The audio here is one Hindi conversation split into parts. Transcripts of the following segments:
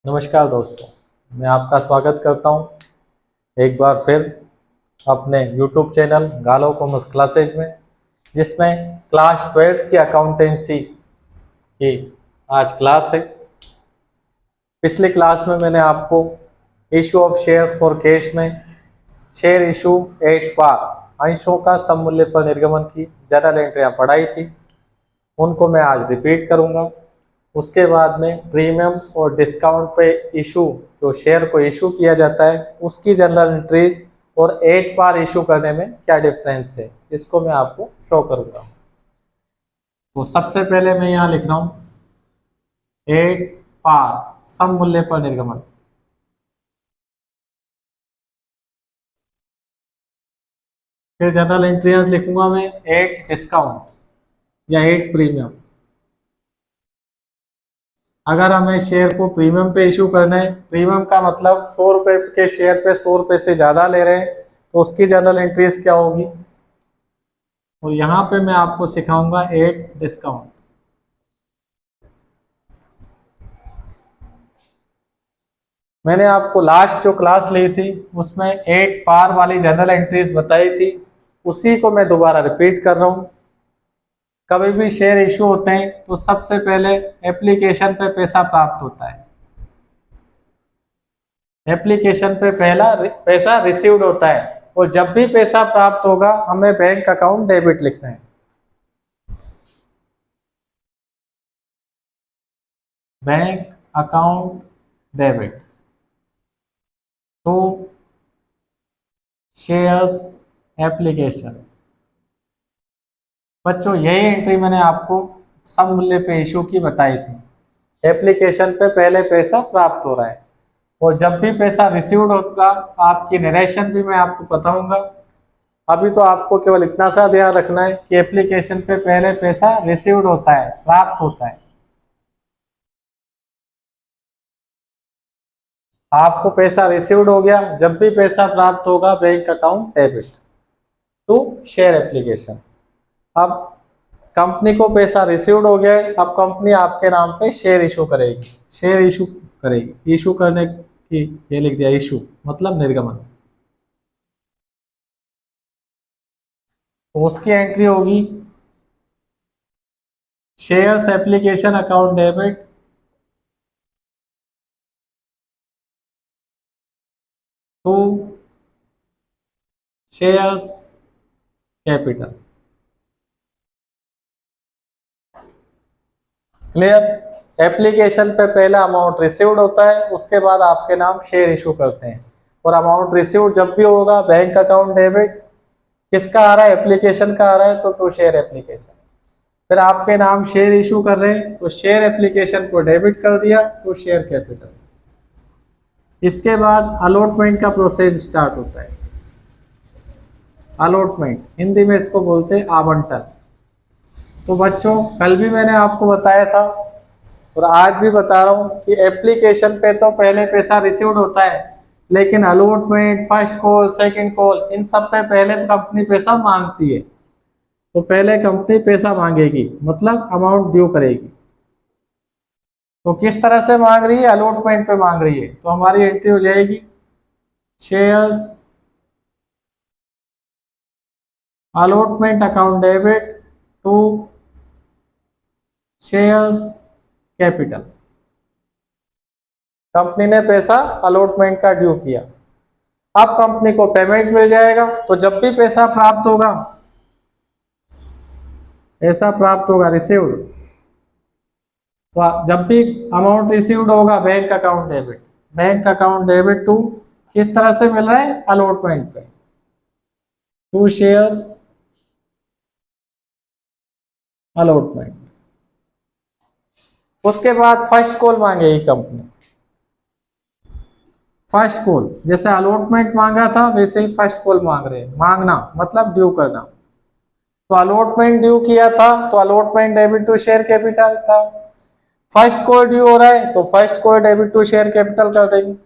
नमस्कार दोस्तों, मैं आपका स्वागत करता हूं एक बार फिर अपने YouTube चैनल गालो कॉमर्स क्लासेज में, जिसमें क्लास 12th की अकाउंटेंसी की आज क्लास है। पिछली क्लास में मैंने आपको issue of shares for cash में शेयर इशू 8 बार अंशों का सममूल्य पर निर्गमन की जनरल एंट्रियां पढ़ाई थी, उनको मैं आज रिपीट करूंगा। उसके बाद में प्रीमियम और डिस्काउंट पे इशू, जो शेयर को इशू किया जाता है, उसकी जनरल एंट्रीज और 8 बार इशू करने में क्या डिफरेंस है, इसको मैं आपको शो करूंगा। तो सबसे पहले मैं यहाँ लिख रहा हूँ 8 बार सम मूल्य पर निर्गमन। फिर जनरल एंट्रीज लिखूंगा मैं 8 डिस्काउंट या 8 प्रीमियम। अगर हमें शेयर को प्रीमियम पे इशू करना है, प्रीमियम का मतलब 100 रुपए के शेयर पे 100 रुपए से ज्यादा ले रहे हैं, तो उसकी जनरल एंट्रीज क्या होगी। और यहाँ पे मैं आपको सिखाऊंगा 8 डिस्काउंट। मैंने आपको लास्ट जो क्लास ली थी उसमें 8 पार वाली जनरल एंट्रीज बताई थी, उसी को मैं दोबारा रिपीट कर रहा हूँ। कभी भी शेयर इशू होते हैं तो सबसे पहले एप्लीकेशन पे पैसा प्राप्त होता है। एप्लीकेशन पे पहला पैसा रिसीव्ड होता है, और जब भी पैसा प्राप्त होगा हमें बैंक अकाउंट डेबिट लिखना है। Bank account debit to shares application. बच्चों, यही एंट्री मैंने आपको सम मूल्य पे इशू की बताई थी। एप्लीकेशन पे पहले पैसा प्राप्त हो रहा है, और जब भी पैसा रिसीव्ड होगा आपकी नरेशन भी मैं आपको बताऊंगा। अभी तो आपको केवल इतना सा ध्यान रखना है कि एप्लीकेशन पे पहले पैसा रिसीव्ड होता है, प्राप्त होता है। आपको पैसा रिसीव्ड हो गया, जब भी पैसा प्राप्त होगा bank account debit to share application. अब कंपनी को पैसा रिसीव्ड हो गया है, अब कंपनी आपके नाम पे शेयर इशू करेगी। शेयर इशू करेगी, इशू करने की ये लिख दिया, इशू मतलब निर्गमन। तो उसकी एंट्री होगी shares application account debit to shares capital. Clear. Application पे पहला अमाउंट रिसीव्ड होता है, उसके बाद आपके नाम शेयर इशू करते हैं, और अमाउंट रिसीव्ड जब भी होगा बैंक अकाउंट डेबिट किसका आ रहा है, एप्लीकेशन का आ रहा है, तो टू शेयर एप्लीकेशन। फिर आपके नाम शेयर इशू कर रहे हैं तो शेयर एप्लीकेशन को डेबिट कर दिया टू शेयर कैपिटल। इसके बाद अलॉटमेंट का प्रोसेस स्टार्ट होता है। अलॉटमेंट हिंदी में इसको बोलते हैं आवंटन। तो बच्चों, कल भी मैंने आपको बताया था और आज भी बता रहा हूँ कि एप्लीकेशन पे तो पहले पैसा रिसीव्ड होता है, लेकिन allotment, first call, second call, इन सब पे पहले कंपनी पैसा मांगती है। तो पहले कंपनी पैसा मांगेगी, मतलब अमाउंट ड्यू करेगी। तो किस तरह से मांग रही है, अलॉटमेंट पे मांग रही है, तो हमारी एंट्री हो जाएगी shares allotment account debit to shares capital. Company ने पैसा अलॉटमेंट का ड्यू किया, अब कंपनी को पेमेंट मिल जाएगा। तो जब भी पैसा प्राप्त होगा, ऐसा प्राप्त होगा रिसीव्ड, तो जब भी अमाउंट रिसीव्ड होगा bank account debit. Bank account debit to किस तरह से मिल रहा है, अलॉटमेंट पे टू शेयर्स अलॉटमेंट। उसके बाद फर्स्ट कॉल मांगेगी कंपनी। फर्स्ट कॉल जैसे अलॉटमेंट मांगा था वैसे ही फर्स्ट कॉल मांग रहे हैं। मांगना मतलब ड्यू करना। तो अलॉटमेंट ड्यू किया था तो allotment debit to share capital था। फर्स्ट कॉल ड्यू हो रहा है तो first call debit to share capital कर देंगे।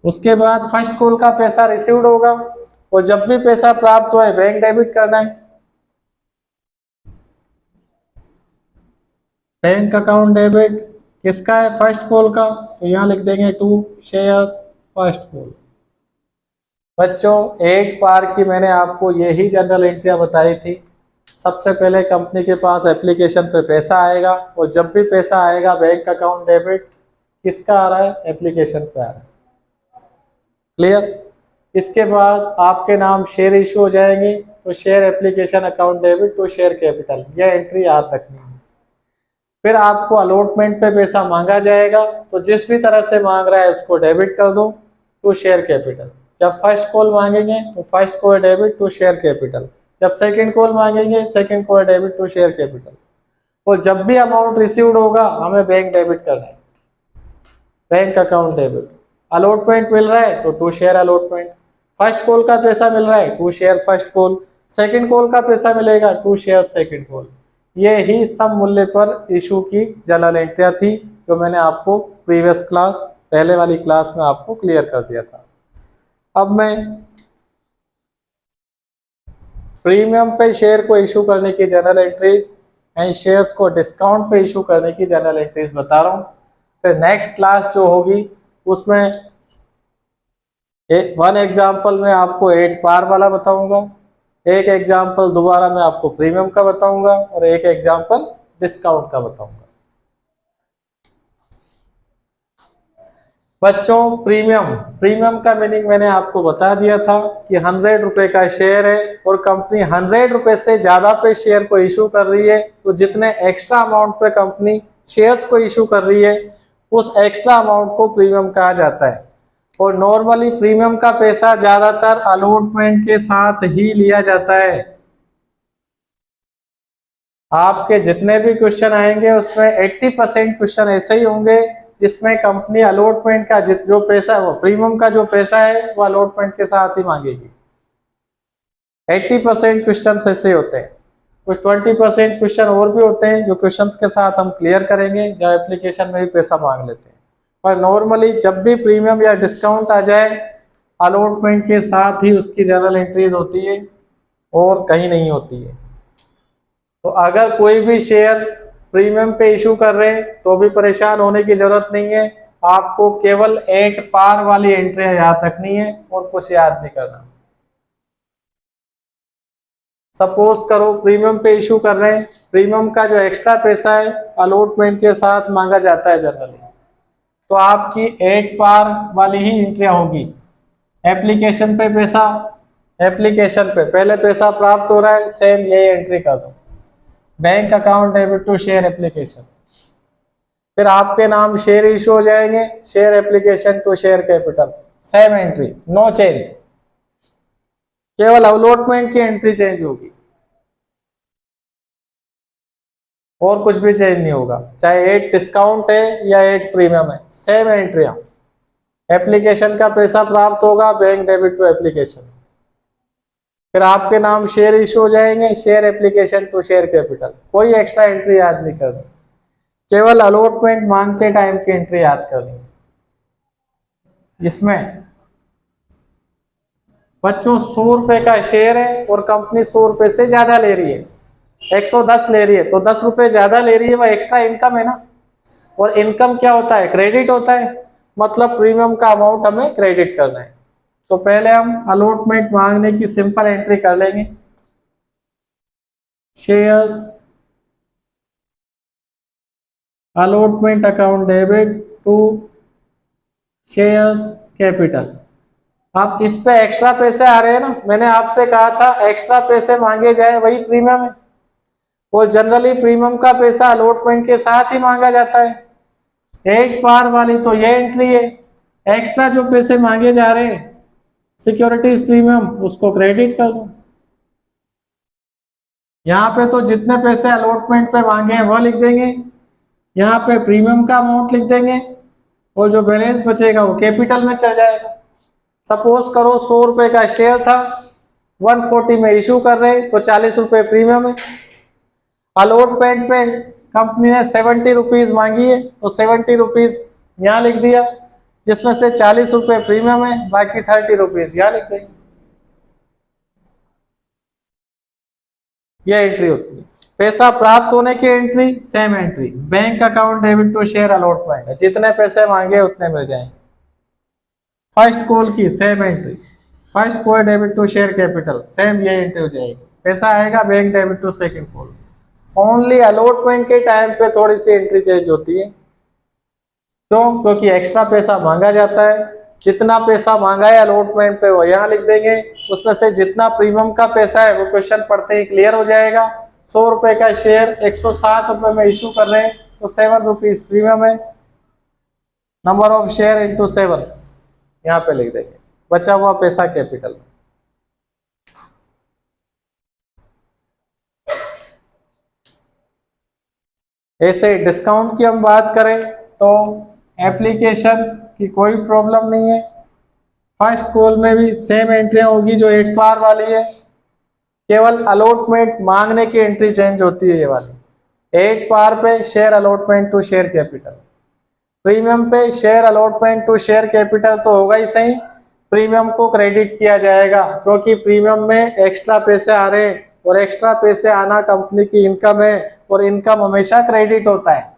उसके बाद फर्स्ट कॉल का पैसा रिसीव्ड होगा और जब भी पैसा प्राप्त हो बैंक डेबिट करना है। बैंक अकाउंट डेबिट किसका है? फर्स्ट कॉल का, तो यहाँ लिख देंगे टू शेयर्स फर्स्ट कॉल। बच्चों 8 पार की मैंने आपको यही जनरल एंट्रियां बताई थी। सबसे पहले कंपनी के पास एप्लीकेशन पे पैसा आएगा और जब भी पैसा आएगा बैंक अकाउंट डेबिट किसका आ रहा है? एप्लीकेशन पे आ रहा है। क्लियर? इसके बाद आपके नाम शेयर इशू हो जाएंगे तो share application account debit to share capital, यह एंट्री याद रखनी है। फिर आपको अलॉटमेंट पे पैसा मांगा जाएगा तो जिस भी तरह से मांग रहा है उसको डेबिट कर दो टू शेयर कैपिटल। जब फर्स्ट कॉल मांगेंगे तो first call debit to share capital, जब सेकंड कॉल मांगेंगे second call debit to share capital. और जब भी अमाउंट रिसीव्ड होगा हमें बैंक डेबिट करना है, बैंक अकाउंट डेबिट। अलॉटमेंट मिल रहा है तो to share allotment, first call का पैसा मिल रहा है to share first call, second call का पैसा मिलेगा टू शेयर सेकंड कॉल। ये ही सम मूल्य पर इशू की जनरल एंट्रियां थी जो मैंने आपको प्रीवियस क्लास, पहले वाली क्लास में आपको क्लियर कर दिया था। अब मैं प्रीमियम पे शेयर को इशू करने की जनरल एंट्रीज एंड शेयर्स को डिस्काउंट पे इशू करने की जनरल एंट्रीज बता रहा हूँ। फिर नेक्स्ट क्लास जो होगी उसमें वन एग्जाम्पल मैं आपको 8 पार वाला बताऊंगा, एक एग्जाम्पल दोबारा मैं आपको प्रीमियम का बताऊंगा और एक एग्जाम्पल डिस्काउंट का बताऊंगा। बच्चों प्रीमियम का मीनिंग मैंने आपको बता दिया था कि 100 रुपए का शेयर है और कंपनी 100 रुपए से ज्यादा पे शेयर को इशू कर रही है तो जितने एक्स्ट्रा अमाउंट पे कंपनी शेयर्स को इशू कर रही है उस एक्स्ट्रा अमाउंट को प्रीमियम कहा जाता है। और नॉर्मली प्रीमियम का पैसा ज्यादातर अलॉटमेंट के साथ ही लिया जाता है। आपके जितने भी क्वेश्चन आएंगे उसमें 80% क्वेश्चन ऐसे ही होंगे जिसमें कंपनी अलॉटमेंट का जो पैसा है वो प्रीमियम का जो पैसा है वो अलॉटमेंट के साथ ही मांगेगी। 80% क्वेश्चन ऐसे होते हैं। कुछ 20% क्वेश्चन और भी होते हैं जो क्वेश्चंस के साथ हम क्लियर करेंगे, जब एप्लीकेशन में भी पैसा मांग लेते हैं। पर नॉर्मली जब भी प्रीमियम या डिस्काउंट आ जाए अलॉटमेंट के साथ ही उसकी जनरल एंट्रीज होती है और कहीं नहीं होती है। तो अगर कोई भी शेयर प्रीमियम पे इशू कर रहे हैं तो भी परेशान होने की जरूरत नहीं है, आपको केवल 8 पार वाली एंट्री याद रखनी है और कुछ याद नहीं करना। सपोज करो प्रीमियम पे इशू कर रहे हैं, प्रीमियम का जो एक्स्ट्रा पैसा है अलॉटमेंट के साथ मांगा जाता है जनरली, तो आपकी 8 पार वाली ही एंट्रियां होगी। एप्लीकेशन पे पैसा, एप्लीकेशन पे पहले पैसा प्राप्त हो रहा है, सेम ये एंट्री कर दो, bank account debit to share application. फिर आपके नाम शेयर इशू हो जाएंगे, share application to share capital, same entry, no change, केवल अलॉटमेंट की एंट्री चेंज होगी और कुछ भी चेंज नहीं होगा। चाहे 8 डिस्काउंट है या 8 प्रीमियम है, सेम एंट्रियां। एप्लीकेशन का पैसा प्राप्त होगा, बैंक डेबिट टू एप्लीकेशन। फिर आपके नाम शेयर इशू हो जाएंगे, share application to share capital. कोई एक्स्ट्रा एंट्री याद नहीं करनी, केवल अलॉटमेंट मांगते टाइम की एंट्री याद करनी। इसमें बच्चों 100 रुपए का शेयर है और कंपनी 100 रुपए से ज्यादा ले रही है, 110 ले रही है, तो 10 रुपए ज्यादा ले रही है, वह एक्स्ट्रा इनकम है ना। और इनकम क्या होता है? क्रेडिट होता है, मतलब प्रीमियम का अमाउंट हमें क्रेडिट करना है। तो पहले हम अलॉटमेंट मांगने की सिंपल एंट्री कर लेंगे, shares allotment account debit to shares capital. अब इस पे एक्स्ट्रा पैसे आ रहे हैं ना, मैंने आपसे कहा था एक्स्ट्रा पैसे मांगे जाए वही प्रीमियम है, और जनरली प्रीमियम का पैसा अलॉटमेंट के साथ ही मांगा जाता है। 8 पार वाली तो ये एंट्री है, एक्स्ट्रा जो पैसे मांगे जा रहे हैं सिक्योरिटीज प्रीमियम उसको क्रेडिट कर दो। यहाँ पे तो जितने पैसे अलॉटमेंट पे मांगे हैं वो लिख देंगे, यहाँ पे प्रीमियम का अमाउंट लिख देंगे और जो बैलेंस बचेगा वो कैपिटल में चल जाएगा। सपोज करो 100 रुपए का शेयर था, 140 में इशू कर रहे तो 40 रुपए प्रीमियम है। अलॉटमेंट पे कंपनी ने 70 रुपीज मांगी है तो 70 रुपीज यहाँ लिख दिया, जिसमें से 40 रुपए प्रीमियम है, बाकी 30 रुपीज यहाँ लिख देंगे। ये एंट्री होती है। पैसा प्राप्त होने की entry, same entry, bank account debit to share allotment, जितने पैसे मांगे उतने मिल जाएंगे। फर्स्ट कॉल की same entry, first call debit to share capital, same ये एंट्री हो जाएगी। पैसा आएगा bank debit to second call. Only allotment के टाइम पे थोड़ी सी एंट्री चेंज होती है। क्यों? क्योंकि एक्स्ट्रा पैसा मांगा जाता है। जितना पैसा मांगा है अलॉटमेंट पे वो यहाँ लिख देंगे, उसमें से जितना प्रीमियम का पैसा है वो क्वेश्चन पढ़ते ही क्लियर हो जाएगा। 100 रुपए का शेयर 160 रुपए में इशू कर रहे हैं तो 7 रुपीज प्रीमियम है। नंबर ऑफ शेयर इंटू 7 यहाँ पे लिख देंगे, बचा हुआ पैसा कैपिटल। ऐसे डिस्काउंट की हम बात करें तो एप्लीकेशन की कोई प्रॉब्लम नहीं है। फर्स्ट कॉल में भी सेम एंट्रियां होगी जो 8 पार वाली है, केवल अलॉटमेंट मांगने की एंट्री चेंज होती है। ये वाली 8 पार पे share allotment to share capital, premium पे share allotment to share capital तो होगा ही सही, प्रीमियम को क्रेडिट किया जाएगा क्योंकि प्रीमियम में एक्स्ट्रा पैसे आ रहे हैं और एक्स्ट्रा पैसे आना कंपनी की इनकम है और इनकम हमेशा क्रेडिट होता है।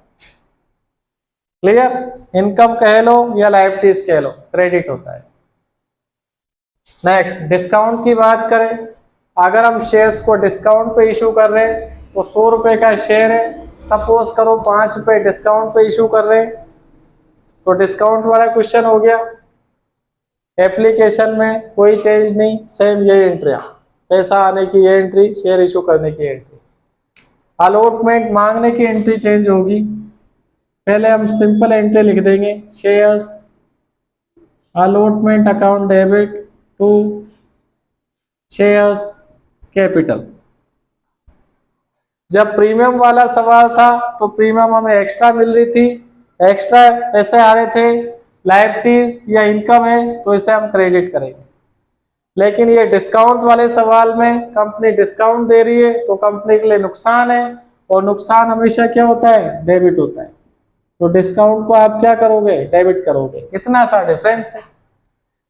क्लियर? इनकम कह लो या लायबिलिटीज कह लो, क्रेडिट होता है। नेक्स्ट डिस्काउंट की बात करें, अगर हम शेयर्स को डिस्काउंट पे इशू कर रहे हैं तो 100 रुपए का शेयर है, सपोज करो 5 रुपए डिस्काउंट पे इशू कर रहे हैं तो डिस्काउंट वाला क्वेश्चन हो गया। एप्लीकेशन में कोई चेंज नहीं, सेम ये एंट्रियां, पैसा आने की ये एंट्री, शेयर इशू करने की एंट्री। अलॉटमेंट मांगने की एंट्री चेंज होगी। पहले हम सिंपल एंट्री लिख देंगे, shares allotment account debit to shares capital. जब प्रीमियम वाला सवाल था तो प्रीमियम हमें एक्स्ट्रा मिल रही थी, एक्स्ट्रा ऐसे आ रहे थे, लायबिलिटीज या इनकम है तो इसे हम क्रेडिट करेंगे। लेकिन ये डिस्काउंट वाले सवाल में कंपनी डिस्काउंट दे रही है तो कंपनी के लिए नुकसान है, और नुकसान हमेशा क्या होता है? डेबिट होता है। तो डिस्काउंट को आप क्या करोगे? डेबिट करोगे। इतना सा डिफरेंस है।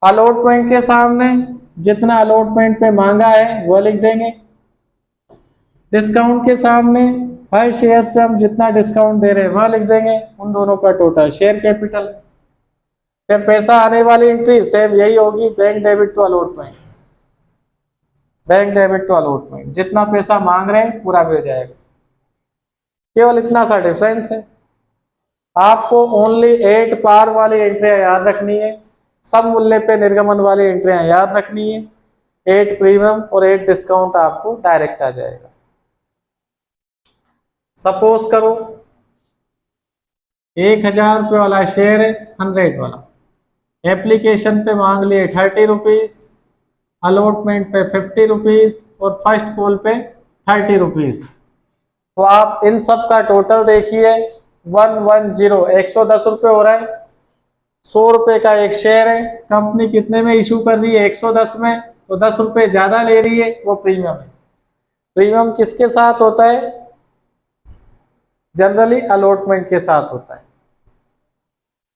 अलॉटमेंट के सामने जितना अलॉटमेंट पे मांगा है वो लिख देंगे, डिस्काउंट के सामने हर शेयर पे हम जितना डिस्काउंट दे रहे हैं वह लिख देंगे, उन दोनों का टोटल शेयर कैपिटल। फिर पैसा आने वाली एंट्री सेम यही होगी, bank debit to allotment, bank debit to allotment, जितना पैसा मांग रहे हैं पूरा मिल जाएगा। केवल इतना सा डिफरेंस है। आपको ओनली 8 पार वाली एंट्रियां याद रखनी है, सब मूल्य पे निर्गमन वाली एंट्रियां याद रखनी है। 8 प्रीमियम और 8 डिस्काउंट आपको डायरेक्ट आ जाएगा। सपोज करो 1000 रुपये वाला शेयर है, 100 वाला, एप्लीकेशन पे मांग लिए 30 रुपीज, अलॉटमेंट पे 50 रुपीज और फर्स्ट कॉल पे 30 रुपीज। तो आप इन सब का टोटल देखिए, 110, 110 रुपये हो रहा है। 100 रुपए का एक शेयर है, कंपनी कितने में इशू कर रही है? 110 में, तो 10 रुपए ज्यादा ले रही है, वो प्रीमियम है। प्रीमियम किसके साथ होता है? जनरली अलॉटमेंट के साथ होता है।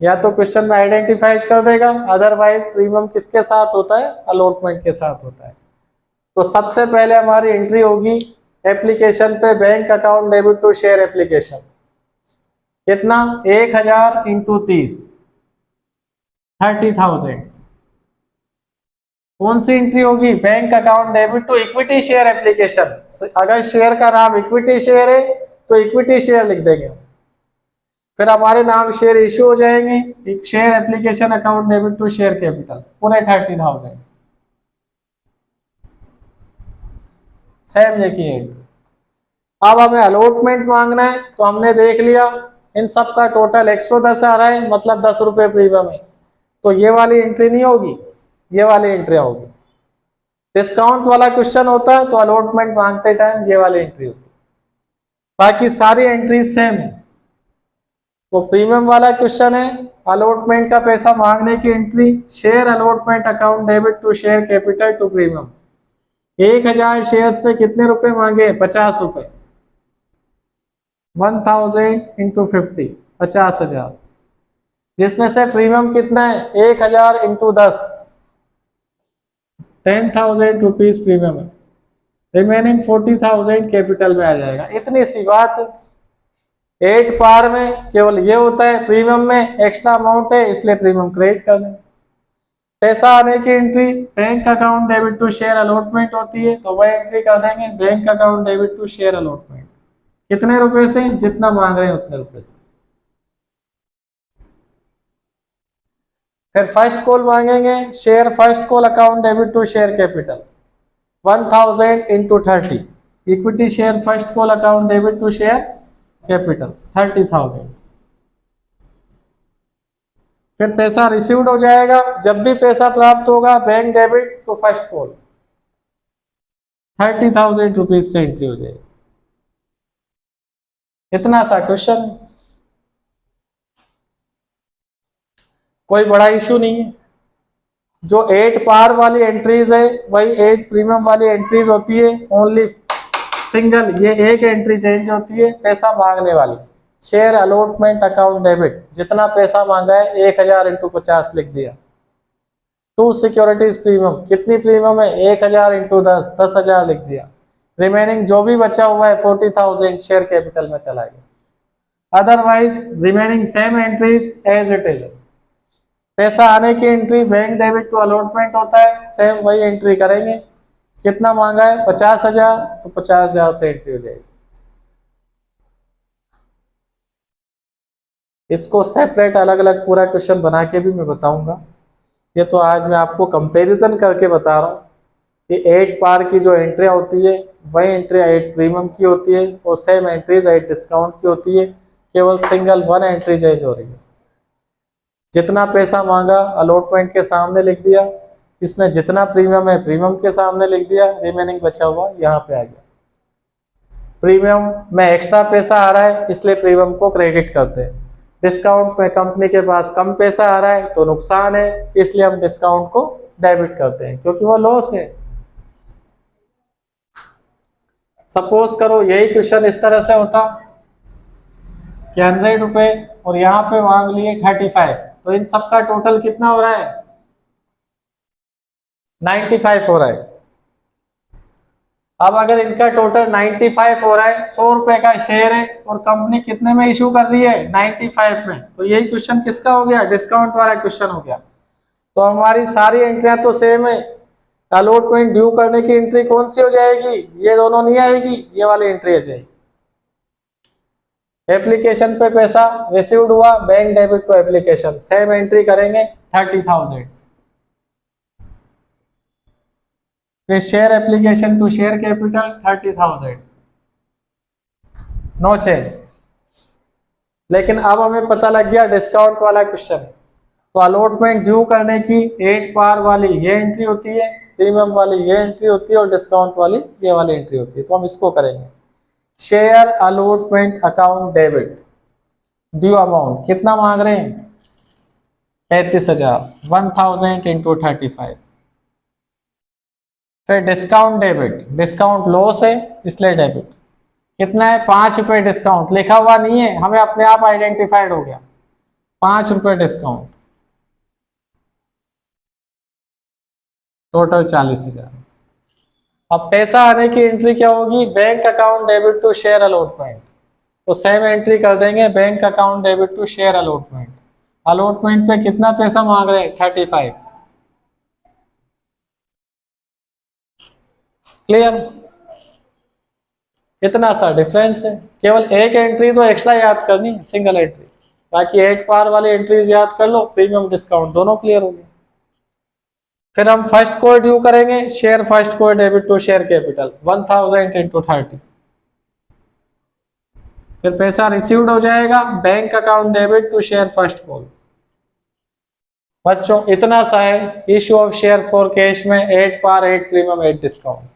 या तो क्वेश्चन में आइडेंटिफाइड कर देगा, अदरवाइज प्रीमियम किसके साथ होता है? अलॉटमेंट के साथ होता है। तो सबसे पहले हमारी एंट्री होगी एप्लीकेशन पे, bank account debit to share application, कितना? 1000 इंटू 30, 30,000। कौन सी एंट्री होगी? Bank account debit to equity share application. अगर शेयर का नाम इक्विटी शेयर है तो इक्विटी शेयर लिख देंगे। फिर हमारे नाम शेयर इश्यू हो जाएंगे, share application account debit to share capital, पूरे 30,000। सेम ये की एंट्री। अब हमें अलॉटमेंट मांगना है तो हमने देख लिया इन सब का टोटल 110 आ रहा है, मतलब 10 रुपए प्रीमियम है, तो ये वाली एंट्री नहीं होगी, ये वाली एंट्री होगी। डिस्काउंट वाला क्वेश्चन होता है तो अलॉटमेंट मांगते टाइम ये वाली एंट्री होती है, बाकी सारी एंट्री सेम है। तो प्रीमियम वाला क्वेश्चन है, अलॉटमेंट का पैसा मांगने की entry, share allotment account debit to share capital to premium. 1000 shares पे कितने रुपए मांगे? 50 रुपए। 1000 इंटू 50, 50,000, जिसमें से प्रीमियम कितना है? 1000 इंटू 10, 10,000 रुपीज प्रीमियम है। रिमेनिंग 40,000 कैपिटल में आ जाएगा। इतनी सी बात। 8 पार में केवल ये होता है, प्रीमियम में एक्स्ट्रा अमाउंट है इसलिए प्रीमियम क्रेडिट कर दें। पैसा आने की entry bank account debit to share allotment होती है, तो वह एंट्री कर देंगे bank account debit to share allotment. कितने रुपए से? जितना मांग रहे हैं उतने रुपए से। फिर फर्स्ट कॉल मांगेंगे, share first call account debit to share capital 1000 into 30, equity share first call account debit to share capital 30,000। फिर पैसा रिसीव्ड हो जाएगा, जब भी पैसा प्राप्त होगा बैंक डेबिट तो फर्स्ट कॉल 30,000 रुपीज से एंट्री हो जाएगी। इतना सा क्वेश्चन, कोई बड़ा इशू नहीं है। जो 8 पार वाली एंट्रीज है वही 8 प्रीमियम वाली एंट्रीज होती है। ओनली सिंगल ये एक एंट्री चेंज होती है पैसा मांगने वाली। शेयर अलॉटमेंट अकाउंट डेबिट, जितना पैसा मांगा है 1000 इंटू 50 लिख दिया। टू सिक्योरिटीज प्रीमियम, कितनी प्रीमियम है? 1000 इंटू 10, 10,000 लिख दिया। रिमेनिंग जो भी बचा हुआ है 40,000 शेयर कैपिटल में चला गया। Otherwise remaining same entries as it is. पैसा आने की entry bank debit to allotment होता है, सेम वही एंट्री करेंगे। कितना मांगा है? 50,000, तो 50,000 से एंट्री हो जाएगी। इसको सेपरेट अलग अलग पूरा क्वेश्चन बना के भी मैं बताऊंगा। ये तो आज मैं आपको कंपैरिजन करके बता रहा हूँ कि 8 पार की जो एंट्रियाँ होती है वही एंट्री 8 प्रीमियम की होती है और सेम एंट्रीज 8 डिस्काउंट की होती है। केवल सिंगल वन एंट्री चेंज हो रही है। जितना पैसा मांगा अलॉटमेंट के सामने लिख दिया, इसमें जितना प्रीमियम है प्रीमियम के सामने लिख दिया, रिमेनिंग बचा हुआ यहाँ पे आ गया। प्रीमियम में एक्स्ट्रा पैसा आ रहा है इसलिए प्रीमियम को क्रेडिट करते हैं। डिस्काउंट में कंपनी के पास कम पैसा आ रहा है तो नुकसान है, इसलिए हम डिस्काउंट को डेबिट करते हैं क्योंकि वो लॉस है। सपोज करो यही क्वेश्चन इस तरह से होता कि 100 रुपए और यहाँ पे मांग लिए 35, तो इन सबका टोटल कितना हो रहा है? 95 हो रहा है। अब अगर इनका टोटल 95 हो रहा है, 100 रुपए का शेयर है और कंपनी कितने में इशू कर रही है? 95 में। तो यही क्वेश्चन किसका हो गया? डिस्काउंट वाला क्वेश्चन हो गया। तो हमारी सारी एंट्रियां तो सेम है। अलॉटमेंट ड्यू करने की एंट्री कौन सी हो जाएगी? ये दोनों नहीं आएगी, ये वाली एंट्री आ जाएगी। एप्लीकेशन पे पैसा रिसीव्ड हुआ, bank debit to application, same entry करेंगे 30,000 से। फिर share application to share capital 30,000, no change. लेकिन अब हमें पता लग गया डिस्काउंट वाला क्वेश्चन है, तो अलॉटमेंट ड्यू करने की 8 पार वाली ये एंट्री होती है, प्रीमियम वाली ये एंट्री होती है और डिस्काउंट वाली ये वाली एंट्री होती है। तो हम इसको करेंगे share allotment account debit due amount कितना मांग रहे हैं? 33,000, 1000 इंटू 35। फिर डिस्काउंट डेबिट, डिस्काउंट लॉस है इसलिए डेबिट। कितना है? 5 रुपए डिस्काउंट, लिखा हुआ नहीं है, हमें अपने आप आइडेंटिफाइड हो गया। 5 रुपए डिस्काउंट, टोटल 40,000। अब पैसा आने की एंट्री क्या होगी? Bank account debit to share allotment, तो सेम एंट्री कर देंगे bank account debit to share allotment. Allotment पे कितना पैसा मांग रहे हैं? 35। क्लियर? इतना सा डिफरेंस है। केवल एक एंट्री तो एक्स्ट्रा याद करनी, सिंगल एंट्री, बाकी 8 पार वाली एंट्रीज याद कर लो, प्रीमियम डिस्काउंट दोनों क्लियर हो गए। फिर हम फर्स्ट कोड ड्यू करेंगे, share first call debit to share capital 1000 into 30। फिर पैसा रिसीव्ड हो जाएगा bank account debit to share first call. बच्चों इतना सा है issue of share for cash में 8 पार 8 प्रीमियम 8 डिस्काउंट।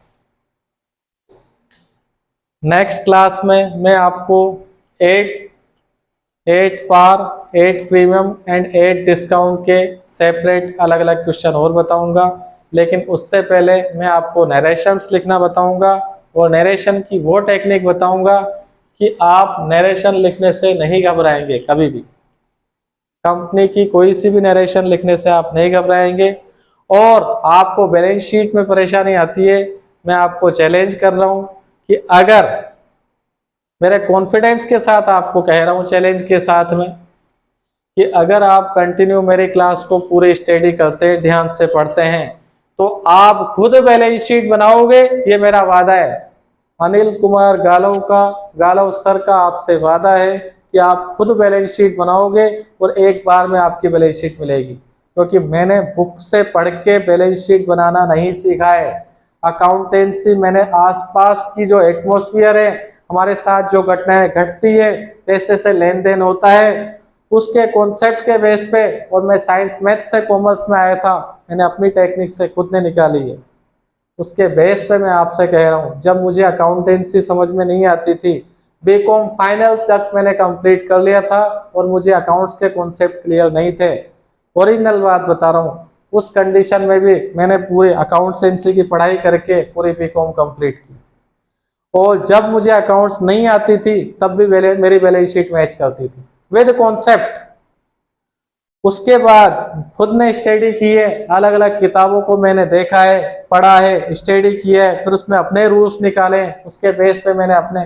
नेक्स्ट क्लास में मैं आपको 8 पार 8 प्रीमियम एंड 8 डिस्काउंट के सेपरेट अलग अलग क्वेश्चन और बताऊंगा, लेकिन उससे पहले मैं आपको नरेशंस लिखना बताऊंगा और नरेशन की वो टेक्निक बताऊंगा कि आप नरेशन लिखने से नहीं घबराएंगे कभी भी। कंपनी की कोई सी भी नरेशन लिखने से आप नहीं घबराएंगे। और आपको बैलेंस शीट में परेशानी आती है, मैं आपको चैलेंज कर रहा हूं कि अगर मेरे कॉन्फिडेंस के साथ आपको कह रहा हूं, चैलेंज के साथ में, कि अगर आप कंटिन्यू मेरी क्लास को पूरी स्टडी करते हैं, ध्यान से पढ़ते हैं, तो आप खुद बैलेंस शीट बनाओगे, ये मेरा वादा है। अनिल कुमार गालव सर का आपसे वादा है कि आप खुद बैलेंस शीट बनाओगे और एक बार में आपकी बैलेंस शीट मिलेगी, क्योंकि मैंने बुक से पढ़ के बैलेंस शीट बनाना नहीं सीखा है। अकाउंटेंसी मैंने आसपास की जो एटमॉस्फेयर है, हमारे साथ जो घटनाएं घटती है, पैसे से लेन देन होता है, उसके कॉन्सेप्ट के बेस पे, और मैं साइंस मैथ से कॉमर्स में आया था, मैंने अपनी टेक्निक से खुद ने निकाली है, उसके बेस पे मैं आपसे कह रहा हूँ। जब मुझे अकाउंटेंसी समझ में नहीं आती थी, बीकॉम फाइनल तक मैंने कंप्लीट कर लिया था और मुझे अकाउंट्स के कॉन्सेप्ट क्लियर नहीं थे, ओरिजिनल बात बता रहा हूँ। उस कंडीशन में भी मैंने पूरी अकाउंटेंसी की पढ़ाई करके पूरी बीकॉम कंप्लीट की, और जब मुझे अकाउंट्स नहीं आती थी तब भी मेरी बैलेंस शीट मैच करती थी विद कॉन्सेप्ट। उसके बाद खुद ने स्टडी की है, अलग अलग किताबों को मैंने देखा है, पढ़ा है, स्टडी किया है, फिर उसमें अपने रूल्स निकाले, उसके बेस पे मैंने अपने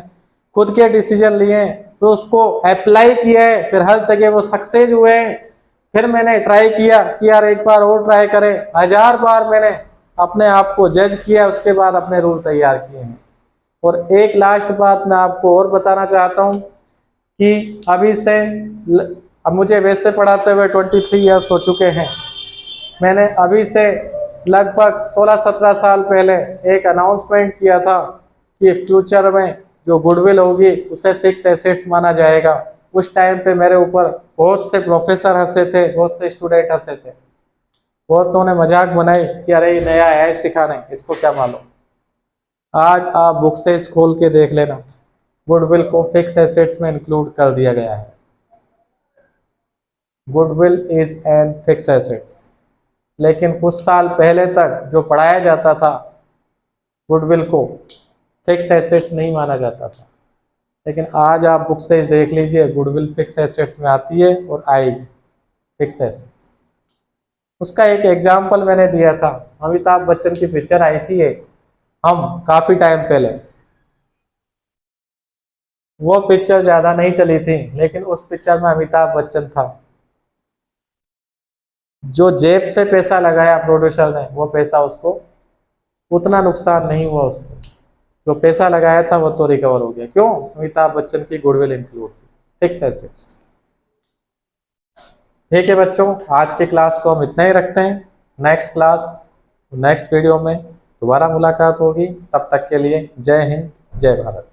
खुद के डिसीजन लिए, फिर उसको अप्लाई किया है, फिर हर जगह वो सक्सेस हुए हैं। फिर मैंने ट्राई किया कि यार एक बार और ट्राई करें, 1000 बार मैंने अपने आप को जज किया, उसके बाद अपने रूल तैयार किए हैं। और एक लास्ट बात मैं आपको और बताना चाहता हूँ कि अभी से अब मुझे वैसे पढ़ाते हुए 23 ईयर्स हो चुके हैं। मैंने अभी से लगभग 16-17 साल पहले एक अनाउंसमेंट किया था कि फ्यूचर में जो गुडविल होगी उसे फिक्स एसेट्स माना जाएगा। उस टाइम पे मेरे ऊपर बहुत से प्रोफेसर हंसे थे, बहुत से स्टूडेंट हंसे थे, बहुतों ने मजाक बनाई कि अरे ये नया है सिखाने, इसको क्या मालूम। आज आप बुक से खोल के देख लेना, गुडविल को फिक्स एसेट्स में इंक्लूड कर दिया गया है। Goodwill is an fix assets. लेकिन कुछ साल पहले तक जो पढ़ाया जाता था, गुडविल को फिक्स एसेट्स नहीं माना जाता था। लेकिन आज आप बुक से देख लीजिए, गुडविल फिक्स एसेट्स में आती है और आएगी फिक्स एसेट्स। उसका एक एग्जाम्पल मैंने दिया था, अमिताभ बच्चन की पिक्चर आई थी एक, हम, काफी टाइम पहले। वो पिक्चर ज्यादा नहीं चली थी, लेकिन उस पिक्चर में अमिताभ बच्चन था। जो जेब से पैसा लगाया प्रोड्यूसर ने, वो पैसा उसको उतना नुकसान नहीं हुआ। उसको जो पैसा लगाया था वो तो रिकवर हो गया। क्यों? अमिताभ बच्चन की गुडविल इंक्लूड थी, फिक्स एसेट्स। ठीक है बच्चों, आज के क्लास को हम इतना ही रखते हैं। नेक्स्ट वीडियो में दोबारा मुलाकात होगी। तब तक के लिए जय हिंद, जय भारत।